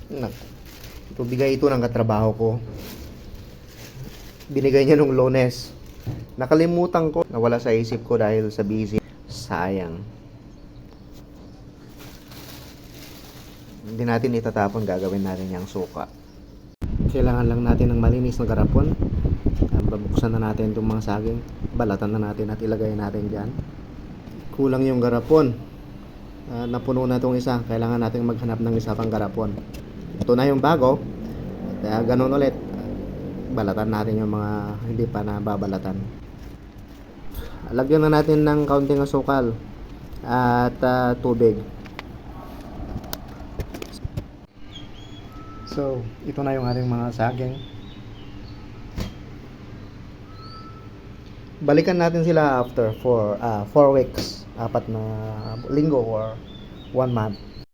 Ito, bigay ito ng katrabaho ko. Binigay niya nung Lunes. Nakalimutan ko. Nawala sa isip ko dahil sa busy. Sayang. Hindi natin itatapon. Gagawin natin yung suka. Kailangan lang natin ng malinis na garapon. Babuksan na natin itong mga saging. Balatan na natin at ilagay natin dyan. Kulang yung garapon. Napuno na itong isa. Kailangan natin maghanap ng isa pang garapon. Ito na yung bago. Kaya ganun ulit. Balatan natin yung mga hindi pa nababalatan. Lagyan na natin ng kaunting asukal at tubig. So, ito na yung ating mga saging. Balikan natin sila after 4 weeks, 4 na linggo or 1 month.